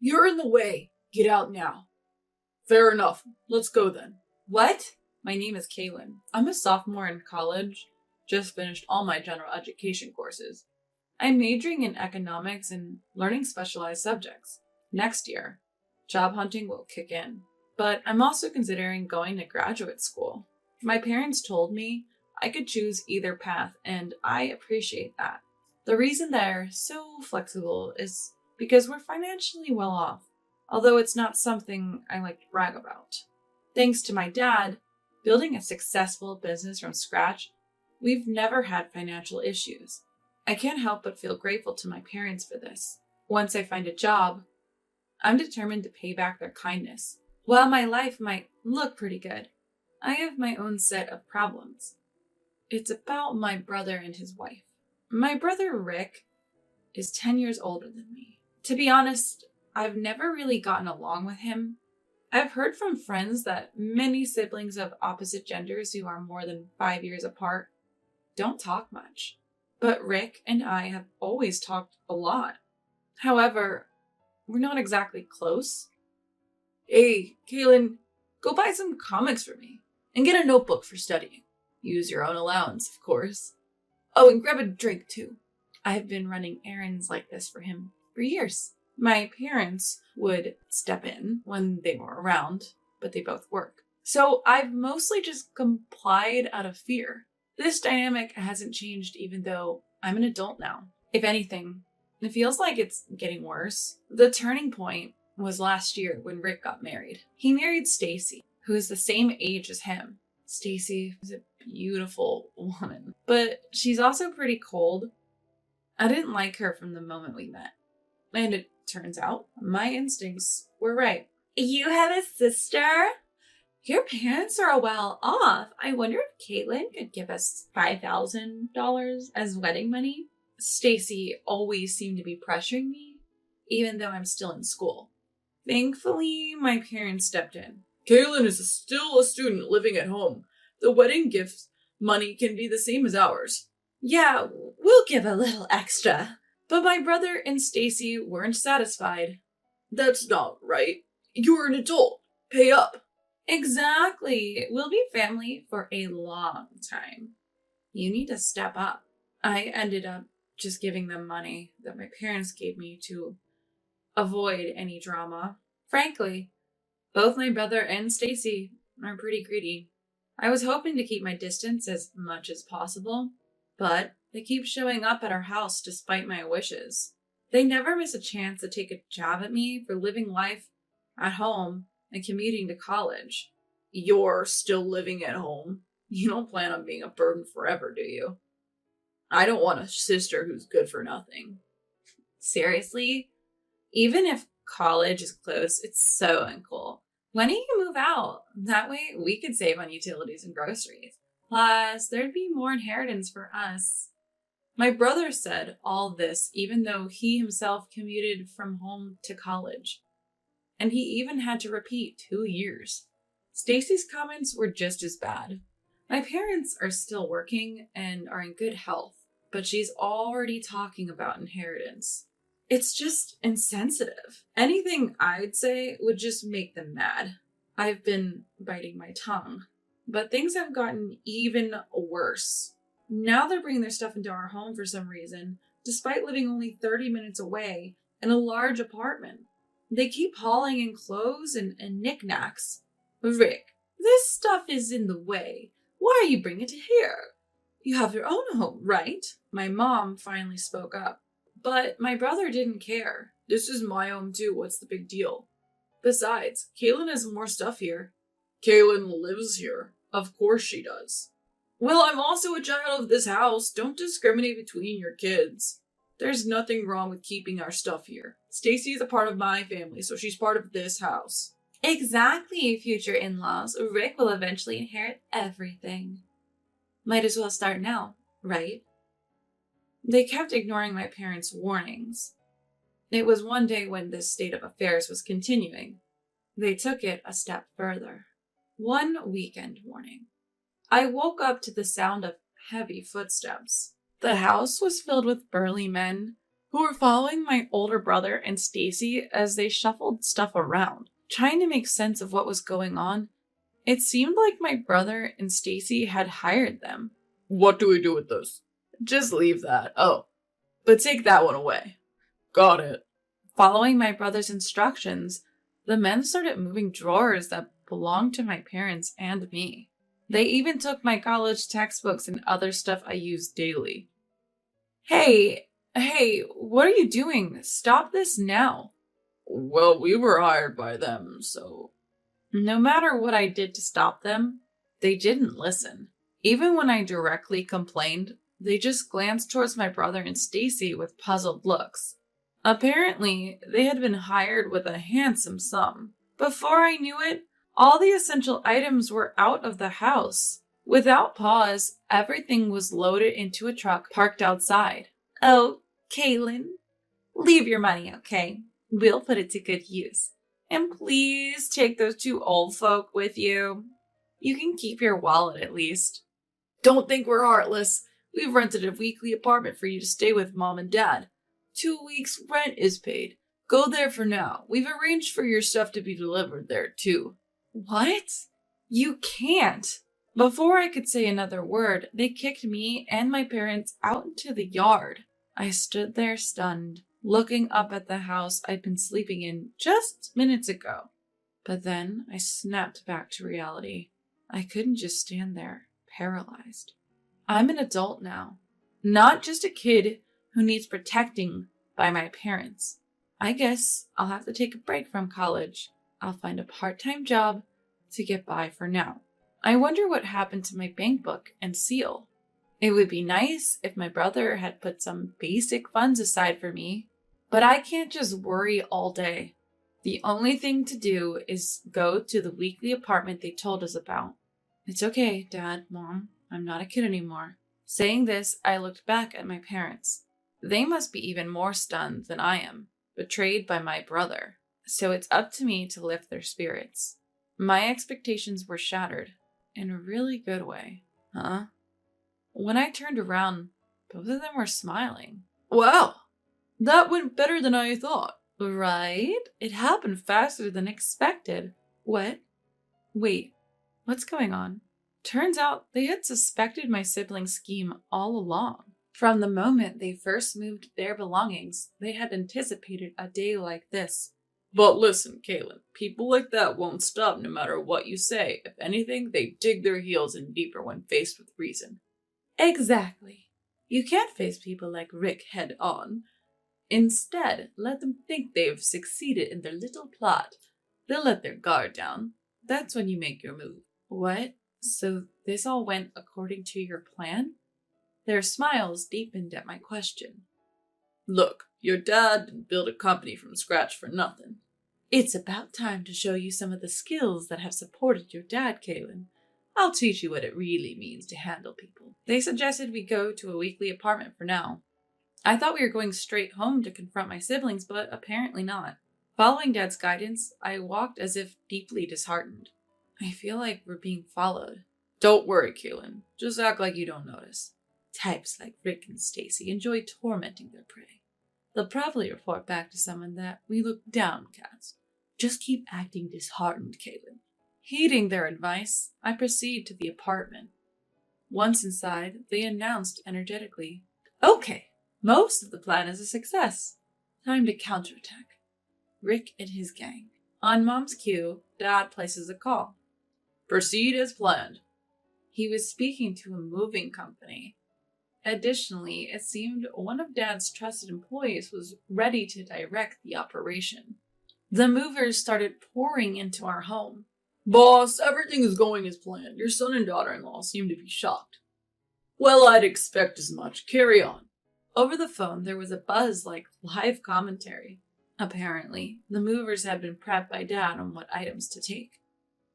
You're in the way. Get out now. Fair enough. Let's go then. What? My name is Kaylin. I'm a sophomore in college. Just finished all my general education courses. I'm majoring in economics and learning specialized subjects. Next year, job hunting will kick in. But I'm also considering going to graduate school. My parents told me I could choose either path, and I appreciate that. The reason they're so flexible is because we're financially well off, although it's not something I like to brag about. Thanks to my dad, building a successful business from scratch, we've never had financial issues. I can't help but feel grateful to my parents for this. Once I find a job, I'm determined to pay back their kindness. While my life might look pretty good, I have my own set of problems. It's about my brother and his wife. My brother Rick is 10 years older than me. To be honest, I've never really gotten along with him. I've heard from friends that many siblings of opposite genders who are more than 5 years apart don't talk much. But Rick and I have always talked a lot. However, we're not exactly close. Hey, Kaylin, go buy some comics for me and get a notebook for studying. Use your own allowance, of course. Oh, and grab a drink too. I've been running errands like this for him for years. My parents would step in when they were around, but they both work. So I've mostly just complied out of fear. This dynamic hasn't changed even though I'm an adult now. If anything, it feels like it's getting worse. The turning point was last year when Rick got married. He married Stacy, who is the same age as him. Stacy is a beautiful woman, but she's also pretty cold. I didn't like her from the moment we met. And it turns out my instincts were right. You have a sister? Your parents are well off. I wonder if Caitlin could give us $5,000 as wedding money. Stacy always seemed to be pressuring me, even though I'm still in school. Thankfully, my parents stepped in. Kaylin is still a student living at home. The wedding gift money can be the same as ours. Yeah, we'll give a little extra. But my brother and Stacy weren't satisfied. That's not right. You're an adult. Pay up. Exactly. We'll be family for a long time. You need to step up. I ended up just giving them money that my parents gave me to avoid any drama. Frankly, both my brother and Stacy are pretty greedy. I was hoping to keep my distance as much as possible, but they keep showing up at our house despite my wishes. They never miss a chance to take a jab at me for living life at home and commuting to college. You're still living at home. You don't plan on being a burden forever, do you? I don't want a sister who's good for nothing. Seriously? Even if college is close, it's so uncool. When do you move out? That way we could save on utilities and groceries. Plus, there'd be more inheritance for us. My brother said all this even though he himself commuted from home to college. And he even had to repeat 2 years. Stacy's comments were just as bad. My parents are still working and are in good health, but she's already talking about inheritance. It's just insensitive. Anything I'd say would just make them mad. I've been biting my tongue, but things have gotten even worse. Now they're bringing their stuff into our home for some reason, despite living only 30 minutes away in a large apartment. They keep hauling in clothes and knickknacks. Rick, this stuff is in the way. Why are you bringing it here? You have your own home, right? My mom finally spoke up. But my brother didn't care. This is my home too, what's the big deal? Besides, Kaylin has more stuff here. Kaylin lives here. Of course she does. Well, I'm also a child of this house. Don't discriminate between your kids. There's nothing wrong with keeping our stuff here. Stacy is a part of my family, so she's part of this house. Exactly, future in-laws. Rick will eventually inherit everything. Might as well start now, right? They kept ignoring my parents' warnings. It was one day when this state of affairs was continuing. They took it a step further. One weekend morning, I woke up to the sound of heavy footsteps. The house was filled with burly men who were following my older brother and Stacy as they shuffled stuff around, trying to make sense of what was going on. It seemed like my brother and Stacy had hired them. What do we do with this? Just leave that. Oh, but take that one away. Got it. Following my brother's instructions, the men started moving drawers that belonged to my parents and me. They even took my college textbooks and other stuff I used daily. Hey, what are you doing? Stop this now. Well, we were hired by them, so... No matter what I did to stop them, they didn't listen. Even when I directly complained, they just glanced towards my brother and Stacy with puzzled looks. Apparently, they had been hired with a handsome sum. Before I knew it, all the essential items were out of the house. Without pause, everything was loaded into a truck parked outside. Oh, Kaylin, leave your money, okay? We'll put it to good use. And please take those two old folk with you. You can keep your wallet at least. Don't think we're heartless. We've rented a weekly apartment for you to stay with Mom and Dad. 2 weeks' rent is paid. Go there for now. We've arranged for your stuff to be delivered there, too. What? You can't. Before I could say another word, they kicked me and my parents out into the yard. I stood there stunned, looking up at the house I'd been sleeping in just minutes ago. But then I snapped back to reality. I couldn't just stand there, paralyzed. I'm an adult now, not just a kid who needs protecting by my parents. I guess I'll have to take a break from college. I'll find a part-time job to get by for now. I wonder what happened to my bank book and seal. It would be nice if my brother had put some basic funds aside for me, but I can't just worry all day. The only thing to do is go to the weekly apartment they told us about. It's okay, Dad, Mom. I'm not a kid anymore. Saying this, I looked back at my parents. They must be even more stunned than I am, betrayed by my brother. So it's up to me to lift their spirits. My expectations were shattered, in a really good way. Huh? When I turned around, both of them were smiling. Wow, that went better than I thought. Right? It happened faster than expected. What? Wait, what's going on? Turns out they had suspected my siblings' scheme all along. From the moment they first moved their belongings, they had anticipated a day like this. But listen, Kaylin, people like that won't stop no matter what you say. If anything, they dig their heels in deeper when faced with reason. Exactly. You can't face people like Rick head on. Instead, let them think they've succeeded in their little plot. They'll let their guard down. That's when you make your move. What? So this all went according to your plan? Their smiles deepened at my question. Look, your dad didn't build a company from scratch for nothing. It's about time to show you some of the skills that have supported your dad, Kaylin. I'll teach you what it really means to handle people. They suggested we go to a weekly apartment for now. I thought we were going straight home to confront my siblings, but apparently not. Following Dad's guidance, I walked as if deeply disheartened. I feel like we're being followed. Don't worry, Kaylin. Just act like you don't notice. Types like Rick and Stacy enjoy tormenting their prey. They'll probably report back to someone that we look downcast. Just keep acting disheartened, Kaylin. Heeding their advice, I proceed to the apartment. Once inside, they announced energetically, Okay, most of the plan is a success. Time to counterattack. Rick and his gang. On Mom's cue, Dad places a call. Proceed as planned. He was speaking to a moving company. Additionally, it seemed one of Dad's trusted employees was ready to direct the operation. The movers started pouring into our home. Boss, everything is going as planned. Your son and daughter-in-law seem to be shocked. Well, I'd expect as much. Carry on. Over the phone, there was a buzz like live commentary. Apparently, the movers had been prepped by Dad on what items to take.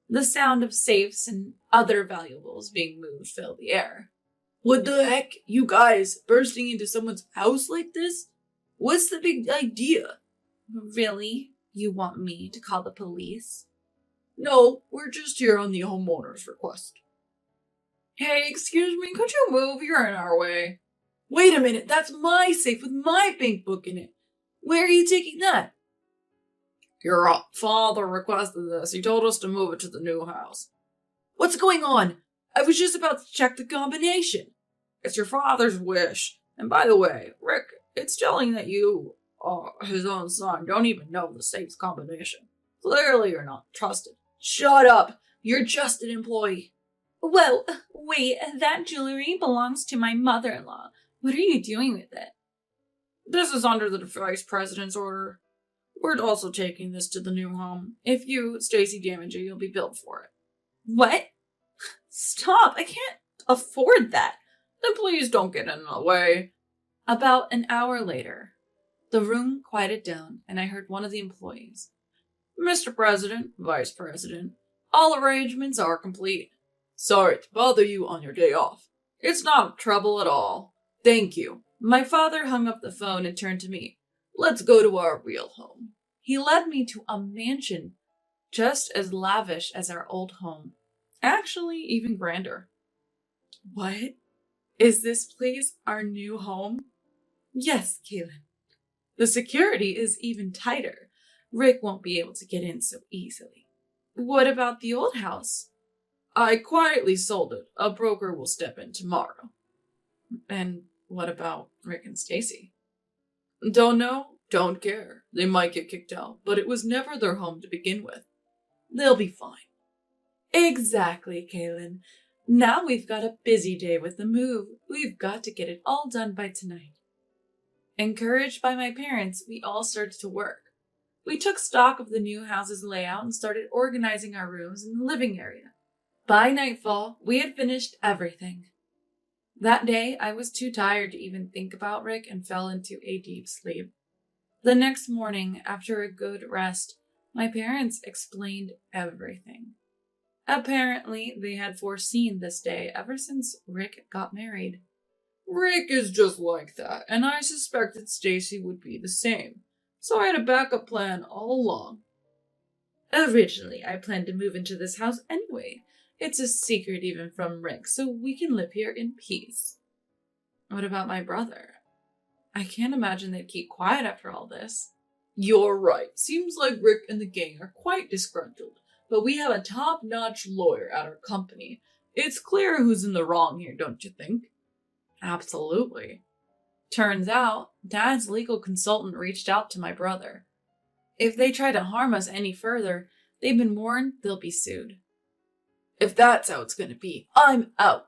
The sound of safes and other valuables being moved filled the air. What the heck? You guys bursting into someone's house like this? What's the big idea? Really? You want me to call the police? No, we're just here on the homeowner's request. Hey, excuse me, could you move? You're in our way. Wait a minute, that's my safe with my bank book in it. Where are you taking that? Your father requested this. He told us to move it to the new house. What's going on? I was just about to check the combination. It's your father's wish. And by the way, Rick, it's telling that you, his own son, don't even know the safe's combination. Clearly you're not trusted. Shut up! You're just an employee. Whoa, wait, that jewelry belongs to my mother-in-law. What are you doing with it? This is under the vice president's order. We're also taking this to the new home. If you, Stacy, damage it, you'll be billed for it. What? Stop, I can't afford that. Then please don't get in the way. About an hour later, the room quieted down and I heard one of the employees. Mr. President, Vice President, all arrangements are complete. Sorry to bother you on your day off. It's not trouble at all. Thank you. My father hung up the phone and turned to me. Let's go to our real home. He led me to a mansion just as lavish as our old home. Actually, even grander. What? Is this place our new home? Yes, Kaylin. The security is even tighter. Rick won't be able to get in so easily. What about the old house? I quietly sold it. A broker will step in tomorrow. And what about Rick and Stacy? Don't know, don't care. They might get kicked out, but it was never their home to begin with. They'll be fine. Exactly, Kaylin. Now we've got a busy day with the move. We've got to get it all done by tonight. Encouraged by my parents, we all started to work. We took stock of the new house's layout and started organizing our rooms in the living area. By nightfall, we had finished everything. That day, I was too tired to even think about Rick and fell into a deep sleep. The next morning, after a good rest, my parents explained everything. Apparently, they had foreseen this day ever since Rick got married. Rick is just like that, and I suspected Stacy would be the same, so I had a backup plan all along. Originally, I planned to move into this house anyway. It's a secret even from Rick, so we can live here in peace. What about my brother? I can't imagine they'd keep quiet after all this. You're right. Seems like Rick and the gang are quite disgruntled, but we have a top-notch lawyer at our company. It's clear who's in the wrong here, don't you think? Absolutely. Turns out, Dad's legal consultant reached out to my brother. If they try to harm us any further, they've been warned they'll be sued. If that's how it's going to be, I'm out.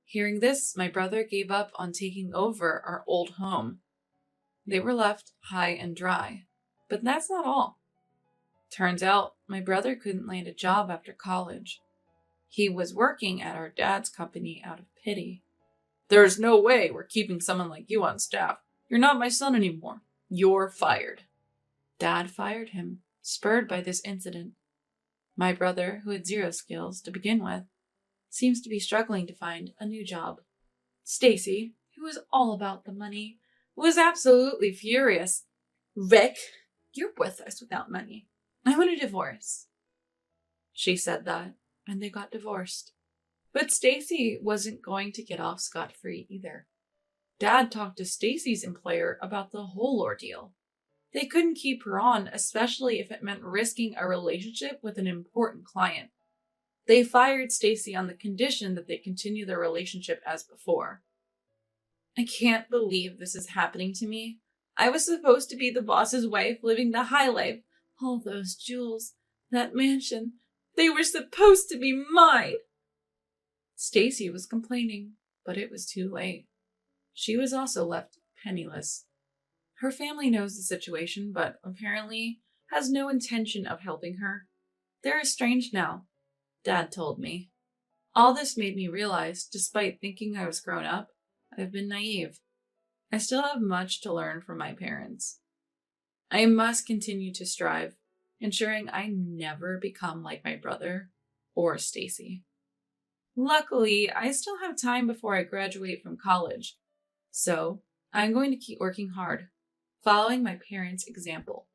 Hearing this, my brother gave up on taking over our old home. They were left high and dry. But that's not all. Turns out, my brother couldn't land a job after college. He was working at our dad's company out of pity. There's no way we're keeping someone like you on staff. You're not my son anymore. You're fired. Dad fired him, spurred by this incident. My brother, who had zero skills to begin with, seems to be struggling to find a new job. Stacy, who was all about the money, was absolutely furious. Rick, you're worthless without money. I want a divorce. She said that, and they got divorced. But Stacy wasn't going to get off scot-free either. Dad talked to Stacy's employer about the whole ordeal. They couldn't keep her on, especially if it meant risking a relationship with an important client. They fired Stacy on the condition that they continue their relationship as before. I can't believe this is happening to me. I was supposed to be the boss's wife, living the high life. All those jewels, that mansion, they were supposed to be mine. Stacy was complaining, but it was too late. She was also left penniless. Her family knows the situation, but apparently has no intention of helping her. They're estranged now, Dad told me. All this made me realize, despite thinking I was grown up, I've been naive. I still have much to learn from my parents. I must continue to strive, ensuring I never become like my brother or Stacy. Luckily, I still have time before I graduate from college, so I'm going to keep working hard, following my parents' example.